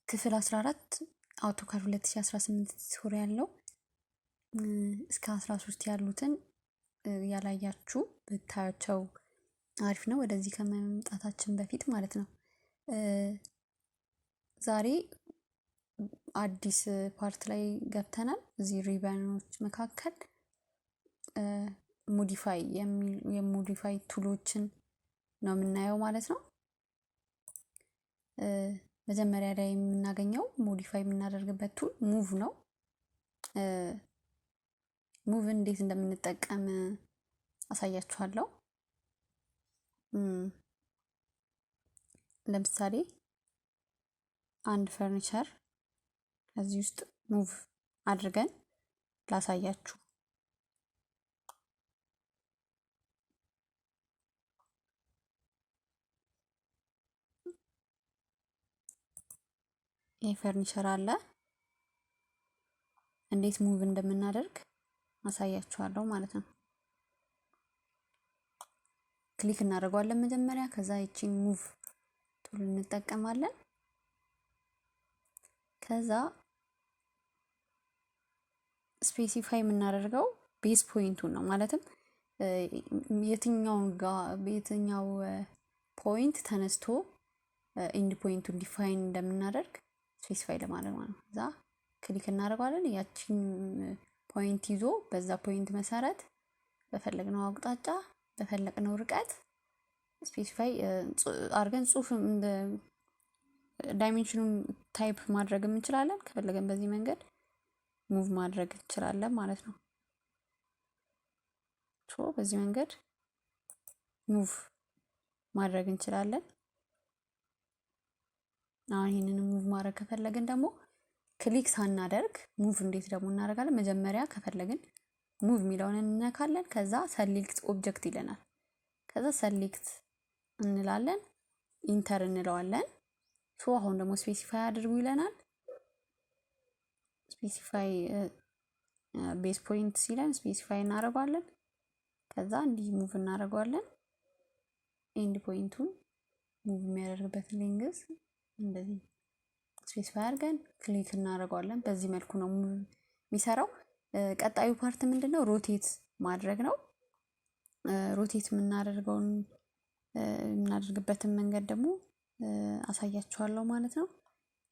ክፍል 14 አውቶካድ 2018 ቱቶሪያል ነው። እስከ 13 ያሉትን ያላያችሁ ብታያቸው አሪፍ ነው፣ ወደዚህ ከመምጣታችን በፊት ማለት ነው። ዛሬ አዲስ ፓርት ላይ ገብተናል። እዚህ ሪበኖች መካከል ሞዲፋይ የሞዲፋይ ቱሎችን ነው የምናየው ማለት ነው። መጀመሪያ ላይ የምናገኘው ሞዲፋይ የምናደርግበት ቱል ሙቭ ነው። ሙቭ እንዴት እንደምንጠቀም አሳያችኋለሁ። ለምሳሌ አንድ ፈርኒቸር እዚህ ውስጥ ሙቭ አድርገን ላሳያችሁ። ይሄ ፈርኒቸር አለ። እንዴት ሙቭ እንደምናደርግ አሳያችኋለሁ ማለት ነው። ክሊክ እናደርገዋለን መጀመሪያ፣ ከዛ ይቺን ሙቭ ቱል እንጠቀማለን። ከዛ ስፔሲፋይ የምናደርገው ቤዝ ፖይንቱን ነው። ማለትም የትኛው ፖይንት ተነስቶ ኢንድ ፖይንቱን ዲፋይን እንደምናደርግ ስፔሲፋይ ለማድረግ ማለት ነው። ከዛ ክሊክ እናደርጋለን። ያቺን ፖይንት ይዞ በዛ ፖይንት መሰረት በፈለግነው አቅጣጫ በፈለግነው ርቀት ስፔሲፋይ አድርገን ጽሁፍም ዳይሜንሽኑን ታይፕ ማድረግ እንችላለን። ከፈለገን በዚህ መንገድ ሙቭ ማድረግ እንችላለን ማለት ነው። በዚህ መንገድ ሙቭ ማድረግ እንችላለን። አሁን ይሄንን ሙቭ ማድረግ ከፈለግን ደግሞ ክሊክ ሳናደርግ ሙቭ እንዴት ደግሞ እናደርጋለን? መጀመሪያ ከፈለግን ሙቭ የሚለውን እንነካለን። ከዛ ሰሌክት ኦብጀክት ይለናል። ከዛ ሰሌክት እንላለን፣ ኢንተር እንለዋለን። አሁን ደግሞ ስፔሲፋይ አድርጉ ይለናል። ስፔሲፋይ ቤዝ ፖይንት ሲለን ስፔሲፋይ እናደርጋለን። ከዛ እንዲህ ሙቭ እናደርጋለን። ኤንድ ፖይንቱን ሙቭ የሚያደርግበትን ሌንግዝ እንደዚህ ስፔሲፋይ አድርገን ክሊክ እናደርጋለን። በዚህ መልኩ ነው የሚሰራው። ቀጣዩ ፓርት ምንድነው? ሮቴት ማድረግ ነው። ሮቴት የምናደርግበትን መንገድ ደግሞ አሳያችኋለሁ ማለት ነው።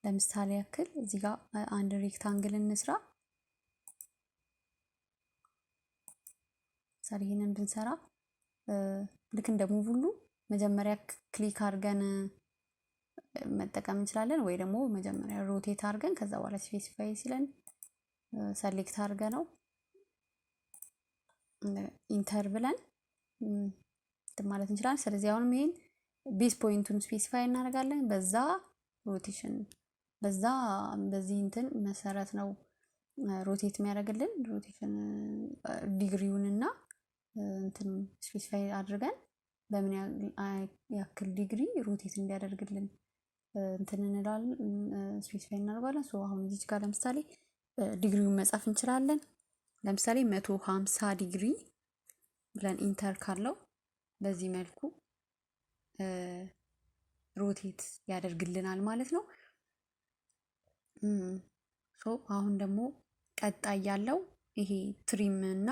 ለምሳሌ ያክል እዚህ ጋር አንድ ሬክታንግል እንስራ። ይሄንን ብንሰራ ልክ እንደ ሙቭ ሁሉ መጀመሪያ ክሊክ አድርገን መጠቀም እንችላለን፣ ወይ ደግሞ መጀመሪያ ሮቴት አድርገን ከዛ በኋላ ስፔሲፋይ ሲለን ሰሌክት አድርገን ነው ኢንተር ብለን ማለት እንችላለን። ስለዚህ አሁንም ይሄን ቤዝ ፖይንቱን ስፔሲፋይ እናደርጋለን። በዛ ሮቴሽን በዚህ እንትን መሰረት ነው ሮቴት የሚያደርግልን። ሮቴሽን ዲግሪውን እና እንትን ስፔሲፋይ አድርገን በምን ያክል ዲግሪ ሮቴት እንዲያደርግልን እንትን እንላለን፣ ስፔሲፋይ እናደርጋለን። አሁን እዚህ ጋር ለምሳሌ ዲግሪውን መጻፍ እንችላለን። ለምሳሌ 150 ዲግሪ ብለን ኢንተር ካለው በዚህ መልኩ ሮቴት ያደርግልናል ማለት ነው። አሁን ደግሞ ቀጣይ ያለው ይሄ ትሪም እና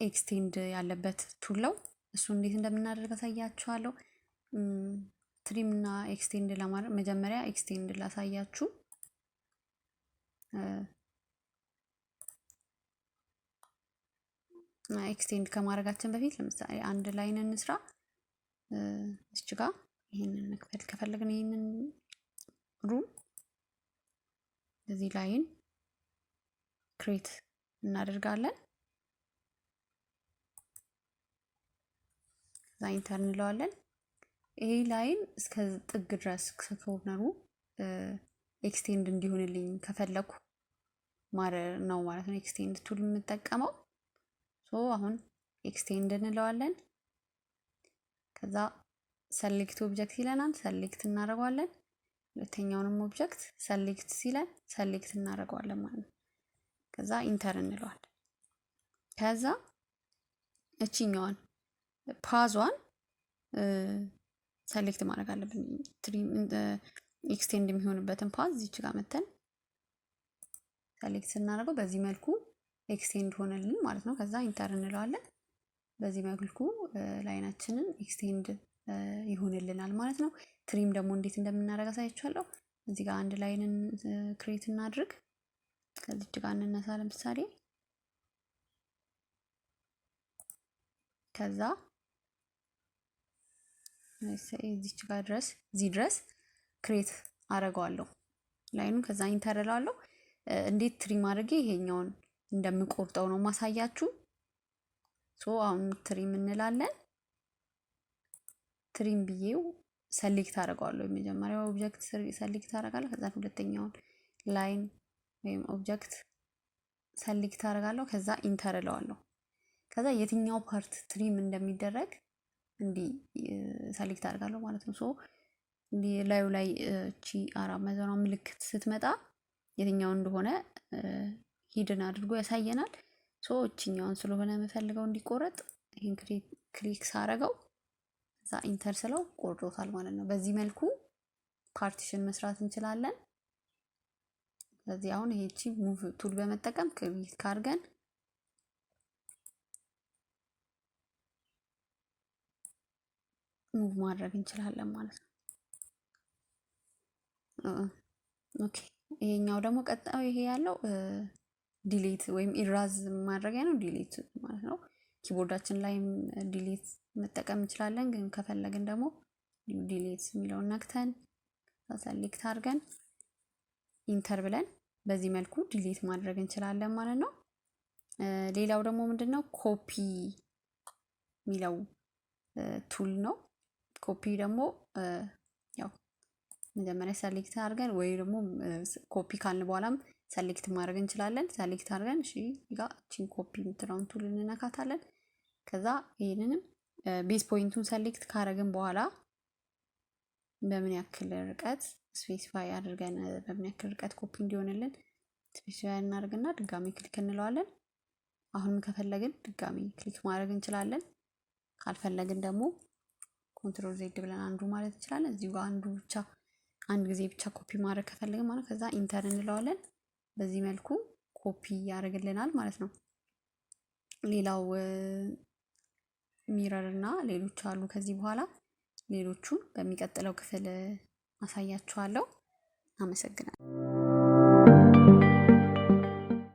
ኤክስቴንድ ያለበት ቱል ነው። እሱ እንዴት እንደምናደርግ አሳያችኋለሁ። ትሪም እና ኤክስቴንድ ለማድረግ መጀመሪያ ኤክስቴንድ ላሳያችሁ። ኤክስቴንድ ከማድረጋችን በፊት ለምሳሌ አንድ ላይን እንስራ። እዚህ ጋር ይሄንን መክፈል ከፈለግን ይሄንን ሩም እዚህ ላይን ክሬት እናደርጋለን። ከዛ ኢንተር እንለዋለን። ይሄ ላይን እስከ ጥግ ድረስ ከኮርነሩ ኤክስቴንድ እንዲሆንልኝ ከፈለኩ ነው ማለት ነው ኤክስቴንድ ቱል የምጠቀመው። አሁን ኤክስቴንድ እንለዋለን። ከዛ ሰሌክት ኦብጀክት ይለናል፣ ሰሌክት እናደርጋለን። ሁለተኛውንም ኦብጀክት ሰሌክት ሲለን ሰሌክት እናደርጋለን ማለት ነው። ከዛ ኢንተር እንለዋለን። ከዛ እቺኛዋን ፓዟን ሰሌክት ማድረግ አለብን። ኤክስቴንድ የሚሆንበትን ፓዝ እዚች ጋር መተን ሰሌክት ስናደርገው በዚህ መልኩ ኤክስቴንድ ሆነልን ማለት ነው። ከዛ ኢንተር እንለዋለን። በዚህ መልኩ ላይናችንን ኤክስቴንድ ይሆንልናል ማለት ነው። ትሪም ደግሞ እንዴት እንደምናደርግ አሳያችኋለሁ። እዚህ ጋር አንድ ላይንን ክሬት እናድርግ። ከዚች ጋር እንነሳ ለምሳሌ ከዛ እዚች ጋር ድረስ እዚህ ድረስ ክሬት አደርገዋለሁ ላይኑን። ከዛ ኢንተር እላለሁ። እንዴት ትሪም አድርጌ ይሄኛውን እንደምቆርጠው ነው ማሳያችሁ። አሁን ትሪም እንላለን። ትሪም ብዬው ሰሌክት አደርገዋለሁ። የመጀመሪያው ኦብጀክት ሰሌክት አደርጋለሁ። ከዛ ሁለተኛውን ላይን ወይም ኦብጀክት ሰሌክት አደርጋለሁ። ከዛ ኢንተር እለዋለሁ። ከዛ የትኛው ፓርት ትሪም እንደሚደረግ እንዲህ ሰሌክት አደርጋለሁ ማለት ነው። እንዲህ ላዩ ላይ እቺ 400 ምልክት ስትመጣ የትኛው እንደሆነ ሂድን አድርጎ ያሳየናል። እቺኛውን ስለሆነ የምፈልገው እንዲቆረጥ ይሄን ክሊክ ሳረገው እዛ ኢንተር ስለው ቆርጦታል ማለት ነው። በዚህ መልኩ ፓርቲሽን መስራት እንችላለን። ስለዚህ አሁን ይሄቺ ሙቭ ቱል በመጠቀም ክሊክ አድርገን ሙቭ ማድረግ እንችላለን ማለት ነው። ኦኬ ይሄኛው ደግሞ ቀጣዩ ይሄ ያለው ዲሊት ወይም ኢራዝ ማድረጊያ ነው። ዲሊት ማለት ነው። ኪቦርዳችን ላይ ዲሊት መጠቀም እንችላለን። ግን ከፈለግን ደግሞ ዲሊት የሚለውን ነክተን ሰሌክት አድርገን ኢንተር ብለን በዚህ መልኩ ዲሊት ማድረግ እንችላለን ማለት ነው። ሌላው ደግሞ ምንድነው ኮፒ የሚለው ቱል ነው። ኮፒ ደግሞ ያው መጀመሪያ ሰሌክት አድርገን ወይ ደግሞ ኮፒ ካልን በኋላም ሰሌክት ማድረግ እንችላለን። ሰሌክት አድርገን እሺ ጋር እቺን ኮፒ የምትለውን ቱል እንነካታለን። ከዛ ይሄንንም ቤዝ ፖይንቱን ሰሌክት ካደረግን በኋላ በምን ያክል ርቀት ስፔሲፋይ አድርገን በምን ያክል ርቀት ኮፒ እንዲሆንልን ስፔሲፋይ እናደርግና ድጋሚ ክሊክ እንለዋለን። አሁንም ከፈለግን ድጋሚ ክሊክ ማድረግ እንችላለን። ካልፈለግን ደግሞ ኮንትሮል ዜድ ብለን አንዱ ማለት እንችላለን። እዚሁ ጋር አንድ ጊዜ ብቻ ኮፒ ማድረግ ከፈለግን ማለት ከዛ ኢንተር እንለዋለን። በዚህ መልኩ ኮፒ ያደርግልናል ማለት ነው። ሌላው ሚረር እና ሌሎች አሉ። ከዚህ በኋላ ሌሎቹን በሚቀጥለው ክፍል አሳያችኋለሁ። አመሰግናለሁ።